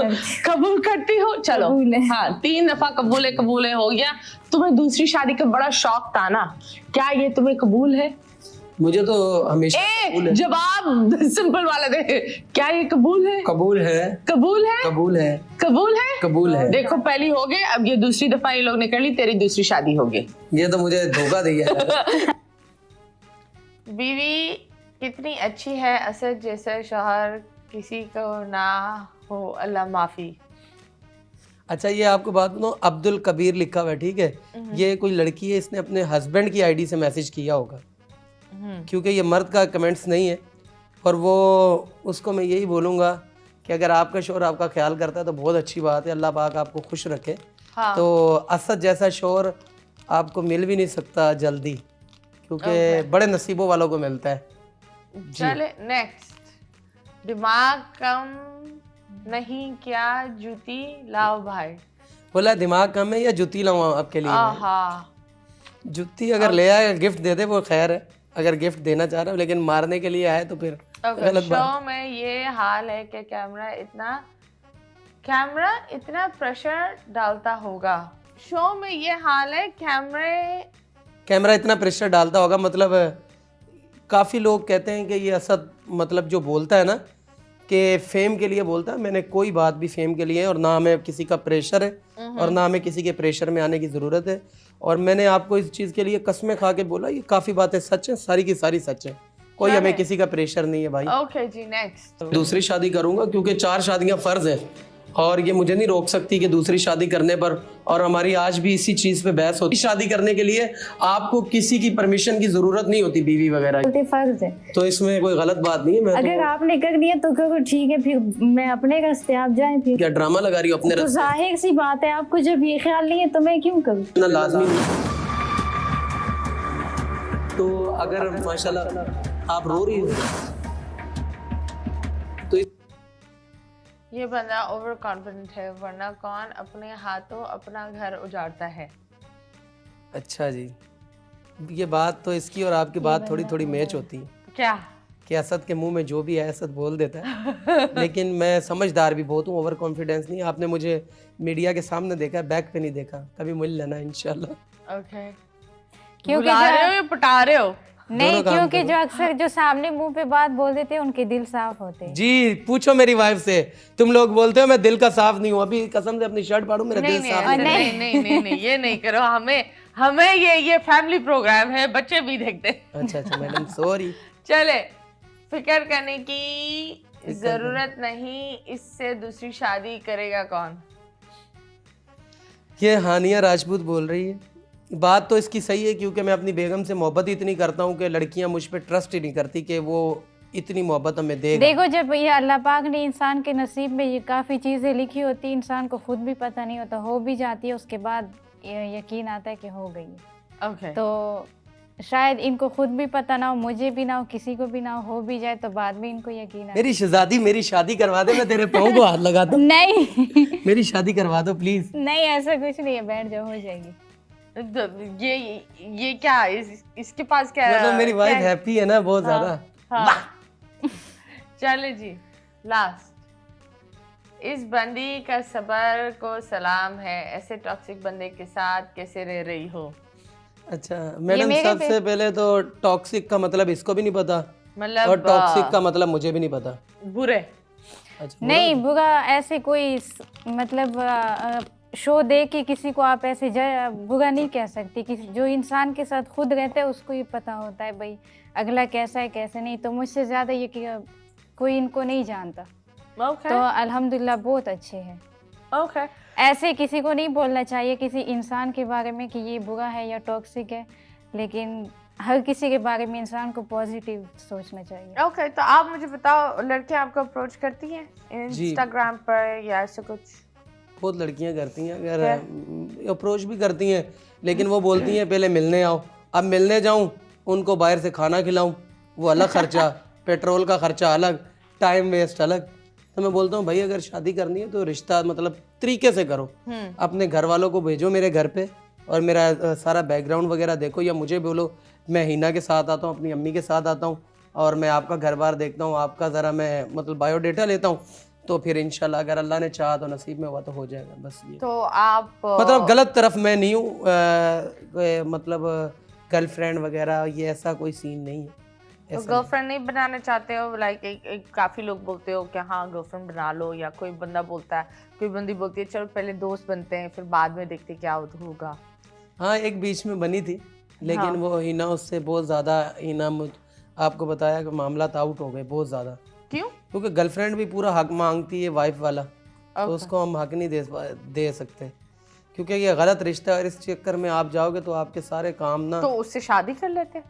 कबूल करती हो? चलो कबूल है। हाँ, 3 दफा कबूल है हो गया। तुम्हें दूसरी शादी का बड़ा शौक था ना, क्या ये तुम्हें कबूल है? मुझे तो हमेशा कबूल है। जवाब सिंपल वाला दे, क्या ये कबूल है? कबूल है। कबूल है? कबूल है। कबूल है? कबूल है। देखो पहली हो गई, अब ये दूसरी दफा ये लोग ने कर ली, तेरी दूसरी शादी हो गई। ये तो मुझे धोखा दिया। बीवी कितनी अच्छी है, असद जैसा शौहर किसी को ना हो, अल्लाह माफी। अच्छा, ये आपको बात बताऊं, अब्दुल कबीर लिखा हुआ है, ठीक है। ये कोई लड़की है, इसने अपने हस्बैंड की आईडी से मैसेज किया होगा, क्योंकि ये मर्द का कमेंट्स नहीं है। और वो उसको मैं यही बोलूँगा कि अगर आपका शौहर आपका ख्याल करता है तो बहुत अच्छी बात है, अल्लाह पाक आपको खुश रखे। हाँ। तो असद जैसा शौहर आपको मिल भी नहीं सकता जल्दी, क्योंकि बड़े नसीबों वालों को मिलता है। चले नेक्स्ट। दिमाग कम नहीं क्या, जूती लाओ भाई। बोला दिमाग कम है या जूती लाऊं आपके लिए? आहा, जूती अगर ले आए गिफ्ट दे दे वो खैर है, अगर गिफ्ट देना चाह रहा है, लेकिन मारने के लिए आए तो फिर गलत शो बात। में ये हाल है कि कैमरा इतना प्रेशर डालता होगा। शो में ये हाल है, कैमरा इतना प्रेशर डालता होगा, मतलब काफ़ी लोग कहते हैं कि ये असद मतलब जो बोलता है ना कि फेम के लिए बोलता है। मैंने कोई बात भी फेम के लिए है, और ना हमें किसी का प्रेशर है और ना हमें किसी के प्रेशर में आने की ज़रूरत है। और मैंने आपको इस चीज़ के लिए कसमें खा के बोला, ये काफ़ी बातें सच हैं, सारी की सारी सच है, कोई हमें किसी का प्रेशर नहीं है भाई। ओके जी नेक्स्ट। दूसरी शादी करूंगा क्योंकि 4 शादियां फ़र्ज है, और ये मुझे नहीं रोक सकती कि दूसरी शादी करने पर, और हमारी आज भी इसी चीज़ पे बहस होती है। शादी करने के लिए आपको किसी की परमिशन की ज़रूरत नहीं होती, बीवी वगैरह की। फर्ज है, तो इसमें कोई गलत बात नहीं है। मैं अगर आपने कर दिया तो करो ठीक है, फिर मैं अपने रास्ते, आप जाएं फिर। क्या ड्रामा लगा रही हो अपने तो रास्ते? जाहिर सी बात है, आपको जब ये ख्याल नहीं है तो मैं क्यों करूँ? इतना लाजमी नहीं। तो अगर माशाल्लाह आप रो रही हो तो ये बंदा ओवर कॉन्फिडेंट है, वरना कौन अपने हाथों अपना घर उजाड़ता है। अच्छा जी, ये बात तो इसकी और आपकी बात थोड़ी थोड़ी मैच होती है क्या? कि असद के मुंह में जो भी है असद बोल देता है। लेकिन मैं समझदार भी बहुत हूँ, ओवर कॉन्फिडेंस नहीं। आपने मुझे मीडिया के सामने देखा है, बैक पे नहीं देखा। कभी मिल लेना इंशाल्लाह। ओके, क्योंकि बुला रहे हो या पटा रहे हो? नहीं, क्योंकि जो अक्सर जो सामने मुंह पे बात बोल देते हैं उनके दिल साफ होते हैं। जी, पूछो मेरी वाइफ से। तुम लोग बोलते हो मैं दिल का साफ नहीं हूँ, अभी कसम से अपनी शर्ट फाड़ू, मेरा दिल साफ है। नहीं, ये नहीं करो। हमें ये फैमिली प्रोग्राम है, बच्चे भी देखते हैं। अच्छा मैडम, सॉरी। चले, फिक्र करने की जरूरत नहीं, इससे दूसरी शादी करेगा कौन? ये हानिया राजपूत बोल रही है। बात तो इसकी सही है, क्योंकि मैं अपनी बेगम से मोहब्बत इतनी करता हूँ कि लड़कियां मुझ पे ट्रस्ट ही नहीं करती कि वो इतनी मोहब्बत हमें देगा। देखो, जब ये अल्लाह पाक ने इंसान के नसीब में ये काफ़ी चीज़ें लिखी होती, इंसान को खुद भी पता नहीं होता, हो भी जाती है, उसके बाद यकीन आता है कि हो गई है। ओके, तो शायद इनको खुद भी पता ना हो, मुझे भी ना हो, किसी को भी ना हो भी जाए तो बाद में इनको यकीन आए। मेरी शहजादी, मेरी शादी करवा दे, मैं तेरे पाँव को हाथ लगाता हूँ। नहीं मेरी शादी करवा दो प्लीज। नहीं, ऐसा कुछ नहीं है, बैठ जाओ, हो जाएगी। ये क्या इसके पास क्या है? मतलब मेरी वाइफ हैप्पी है ना बहुत ज्यादा। हाँ। चले जी, लास्ट। इस बंदी का सबर को सलाम है, ऐसे टॉक्सिक बंदे के साथ कैसे रह रही हो? अच्छा मैडम, सबसे पहले तो टॉक्सिक का मतलब इसको भी नहीं पता, मतलब और टॉक्सिक का मतलब मुझे भी नहीं पता। बुरे? अच्छा, नहीं, बुरा ऐसे कोई मतलब शो दे के किसी को आप ऐसे बुरा नहीं कह सकती। किसी जो इंसान के साथ खुद रहता है उसको ये पता होता है भाई अगला कैसा है कैसे नहीं। तो मुझसे ज़्यादा ये कि कोई इनको नहीं जानता। तो अल्हम्दुलिल्लाह बहुत अच्छे हैं। ओके, ऐसे किसी को नहीं बोलना चाहिए किसी इंसान के बारे में कि ये बुरा है या टॉक्सिक है, लेकिन हर किसी के बारे में इंसान को पॉजिटिव सोचना चाहिए। ओके, तो आप मुझे बताओ, लड़कियां आपको अप्रोच करती हैं इंस्टाग्राम पर या ऐसा कुछ? बहुत लड़कियां करती हैं, अगर अप्रोच भी करती हैं, लेकिन वो बोलती हैं पहले मिलने आओ। अब मिलने जाऊं, उनको बाहर से खाना खिलाऊं, वो अलग खर्चा, पेट्रोल का खर्चा अलग, टाइम वेस्ट अलग। तो मैं बोलता हूँ भाई अगर शादी करनी है तो रिश्ता मतलब तरीके से करो, अपने घर वालों को भेजो मेरे घर पे, और मेरा सारा बैकग्राउंड वगैरह देखो, या मुझे बोलो मैं हिना के साथ आता हूँ, अपनी अम्मी के साथ आता हूँ, और मैं आपका घर बार देखता हूँ, आपका ज़रा मैं मतलब बायोडेटा लेता हूँ, तो फिर इंशाल्लाह अगर अल्लाह ने चाहा तो नसीब में हुआ तो हो जाएगा, बस ये। तो आप मतलब गलत तरफ मैं नहीं हूँ, मतलब गर्लफ्रेंड वगैरह ये ऐसा कोई सीन नहीं है। तो गर्लफ्रेंड नहीं बनाना चाहते हो? लाइक एक काफी लोग बोलते हो कि हाँ गर्लफ्रेंड बना लो, या कोई बंदा बोलता है, कोई बंदी बोलती है चलो पहले दोस्त बनते हैं फिर बाद में देखते क्या होगा। हाँ एक बीच में बनी थी, लेकिन हाँ। वो हिना उससे बहुत ज़्यादा, हिना आपको बताया कि मामला आउट हो गए बहुत ज़्यादा, क्यों? क्योंकि गर्लफ्रेंड भी पूरा हक मांगती है वाइफ वाला, तो उसको हम हक नहीं दे सकते, क्योंकि ये गलत रिश्ता है और इस चक्कर में आप जाओगे तो आपके सारे काम ना। तो उससे शादी कर लेते।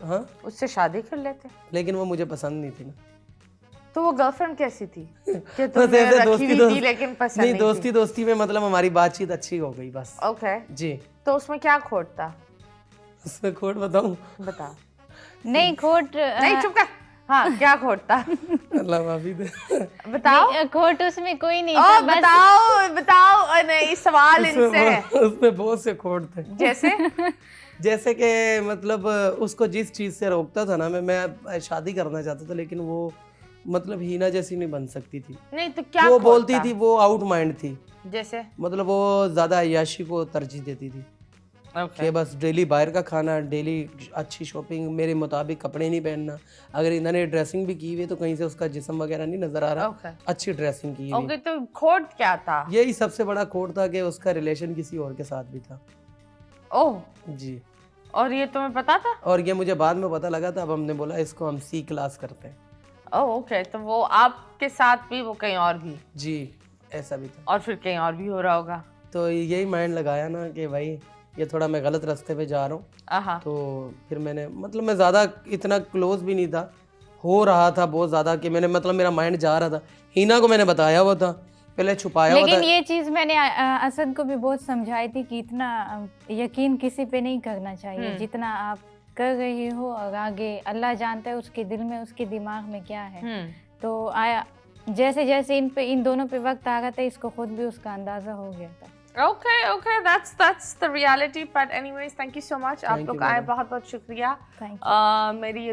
हाँ उससे शादी कर लेते। लेकिन वो मुझे पसंद नहीं थी ना। तो वो गर्लफ्रेंड कैसी थी कि बस तुमने ऐसे रखी हुई थी लेकिन पसंद नहीं, नहीं दोस्ती दोस्ती में मतलब हमारी बातचीत अच्छी हो गई बस। थी? ओके। जी। तो उसमें क्या खोट था? उसमें खोट बताऊं? बताओ। नहीं खोट नहीं चुप कर। हाँ क्या खोट था? अल्लाह माफी दे। बताओ। खोट उसमें कोई नहीं ओ था, बस बताओ बताओ। नहीं सवाल इनसे है। उसमें बहुत से खोट थे, जैसे जैसे कि मतलब उसको जिस चीज़ से रोकता था ना, मैं शादी करना चाहता था, लेकिन वो मतलब हीना जैसी नहीं बन सकती थी। नहीं तो क्या वो खोट बोलती था? थी, वो आउट माइंड थी, जैसे मतलब वो ज़्यादा अय्याशी को तरजीह देती थी कि बस डेली बाहर का खाना, डेली अच्छी शॉपिंग, मेरे मुताबिक कपड़े नहीं पहनना, अगर इन्होंने ड्रेसिंग भी की हुई है तो कहीं से उसका जिस्म वगैरह नहीं नजर आ रहा, Okay. अच्छी ड्रेसिंग की हुई। ओके तो खोट क्या था? यही सबसे बड़ा खोट था कि उसका रिलेशन किसी और के साथ भी था। ओह जी। और ये तुम्हें पता था? और ये मुझे बाद में पता लगा था, अब हमने बोला इसको हम सी क्लास करते हैं। Oh okay. तो वो आपके साथ भी, वो कहीं और भी? जी ऐसा भी था। और फिर कहीं और भी हो रहा होगा। तो यही माइंड लगाया ना कि भाई ये थोड़ा मैं गलत रास्ते पे जा रहा हूँ, आहा। तो फिर मैंने मतलब मैं ज़्यादा इतना क्लोज भी नहीं था, हो रहा था बहुत ज़्यादा कि मैंने मतलब मेरा माइंड जा रहा था। हीना को मैंने बताया हुआ था, पहले छुपाया हुआ था। लेकिन ये चीज़ मैंने असद को भी बहुत समझाई थी कि इतना यकीन किसी पे नहीं करना चाहिए जितना आप कर रही हो, और आगे अल्लाह जानता है उसके दिल में, उसके दिमाग में क्या है। तो आया जैसे जैसे इन दोनों पे वक्त आ रहा था, इसको खुद भी उसका अंदाजा हो गया था। Okay, okay, that's the reality. But anyways, thank you so much. आप लोग आए, बहुत बहुत शुक्रिया। Thank you. मेरी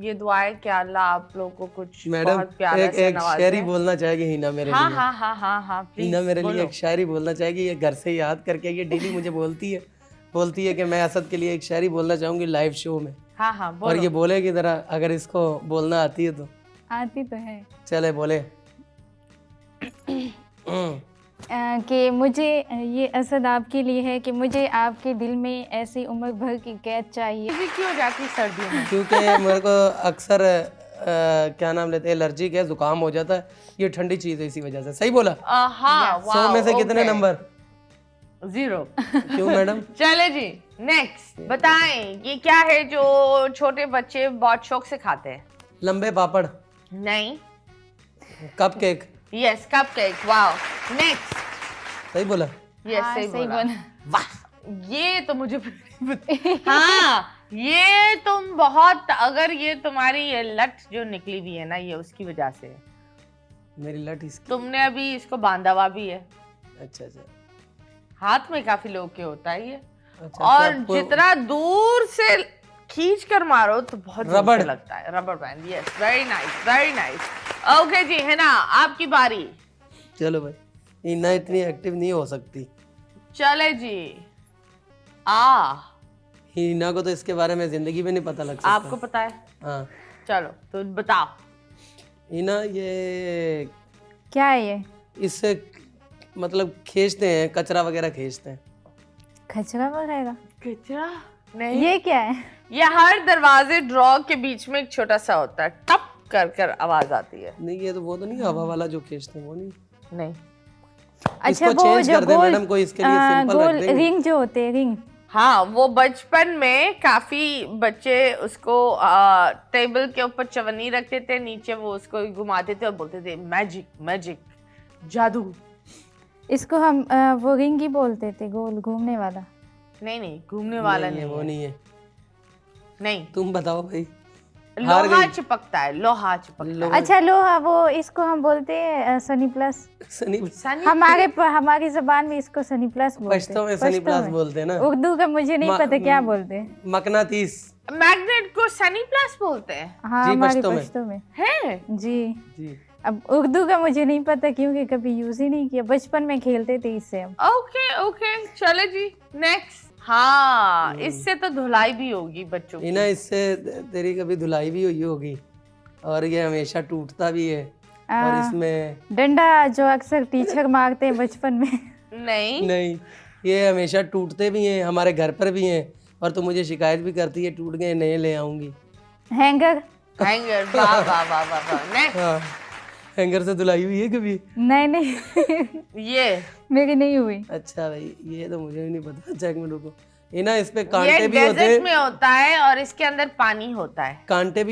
ये दुआ है कि अल्लाह आप लोगों को कुछ मैडम बहुत प्यारा एक से एक नवाजे। शायरी बोलना चाहेगी हीना मेरे हाँ लिए। हाँ हाँ हाँ हाँ प्लीज हीना मेरे लिए एक शायरी बोलना चाहेगी, ये घर से याद करके, ये डेली मुझे बोलती है कि मैं असद के लिए एक शायरी बोलना चाहूंगी लाइव शो में। हाँ हाँ और बोलो। ये बोलेगी जरा, अगर इसको बोलना आती है तो। आती तो है चले बोले। कि मुझे ये असद आपके लिए है कि मुझे आपके दिल में ऐसी उम्र भर की कैद चाहिए। ये क्यों हो जाती है सर्दियों में? क्योंकि मेरे को अक्सर क्या नाम लेते हैं, एलर्जिक है, जुकाम हो जाता है, ये ठंडी चीज है इसी वजह से। सही बोला? हाँ 100 में से कितने नंबर? 0। क्यों मैडम? चले जी नेक्स्ट बताएं, ये क्या है जो छोटे बच्चे बहुत शौक से खाते हैं? लंबे पापड़। नहीं। Cup cake. Yes cup cake. Wow. Next. सही बोला? यस हाँ, सही सही बोला। बोला। वाह ये तो मुझे हाँ ये तुम बहुत, अगर ये तुम्हारी ये लट जो निकली हुई है ना, ये उसकी वजह से है। मेरी लट इसकी। तुमने अभी इसको बांधा हुआ भी है। अच्छा अच्छा हाथ में काफी लोग के होता है ये। अच्छा। और आपको- जितना दूर से खींच कर मारो तो बहुत जोर रबड़ से लगता है। Rubber band. Yes very nice very nice. Okay जी है ना, आपकी बारी। चलो भाई, हीना इतनी एक्टिव नहीं हो सकती। चले जी। हीना को तो इसके बारे में जिंदगी में नहीं पता लग सकता। आपको पता है? हाँ। चलो तो बताओ। हीना ये क्या है ये? इससे मतलब खींचते हैं, कचरा वगैरह खींचते हैं। खचरा वगैरह? कचरा नहीं। ये क्या है? ये हर दरवाजे ड्रॉ के बीच में एक छोटा सा होता है, टप कर कर आवाज आती है। नहीं ये तो वो तो नहीं, हवा वाला जो खींचते हैं वो नहीं। नहीं। अच्छा इसको वो change जो कर दे गोल मैडम, कोई इसके लिए सिंपल गोल रख देंगे। रिंग जो होते हैं, रिंग। हाँ वो बचपन में काफी बच्चे उसको टेबल के ऊपर चवन्नी रखते थे, नीचे वो उसको घुमाते थे और बोलते थे मैजिक मैजिक, जादू। इसको हम वो रिंग ही बोलते थे, गोल घूमने वाला। नहीं नहीं घूमने वाला नहीं है, नहीं वो है। नहीं है। नहीं तुम बताओ भाई। हार लोहा गई। चिपकता है, लोहा चिपकता है। अच्छा लोहा, वो इसको हम बोलते हैं सनी प्लस। सनी सनी हमारी जबान में इसको सनी प्लस बोलते हैं। पश्तो में सनी पश्तो प्लस में। बोलते हैं ना। उर्दू का मुझे नहीं पता क्या बोलते हैं। मकनातीस। मैग्नेट को सनी प्लस बोलते हैं। हाँ जी, हमारी पश्तो में। पश्तो में है? जी। जी अब उर्दू का मुझे नहीं पता क्योंकि कभी यूज ही नहीं किया, बचपन में खेलते थे इससे हम। ओके ओके चलो जी नेक्स्ट। हाँ इससे तो धुलाई भी होगी बच्चों की। इना इससे तेरी कभी धुलाई भी हुई होगी, और ये हमेशा टूटता भी है। और इसमें डंडा जो अक्सर टीचर मारते हैं बचपन में। नहीं नहीं, ये हमेशा टूटते भी हैं, हमारे घर पर भी हैं, और तो मुझे शिकायत भी करती है टूट गए नए ले आऊंगी। हैंगर। हैंगर, वाह वाह वाह वाह वाह। नेक्स्ट। हाँ, हैंगर से धुलाई हुई है कभी? नहीं नहीं ये मेरी नहीं हुई। अच्छा भाई, ये तो मुझे भी नहीं पता। अच्छा एक मिनट रुको, ये ना इस पे ये कांटे भी होते डेजर्ट हैं, में होता है और इसके अंदर पानी होता है। कांटे भी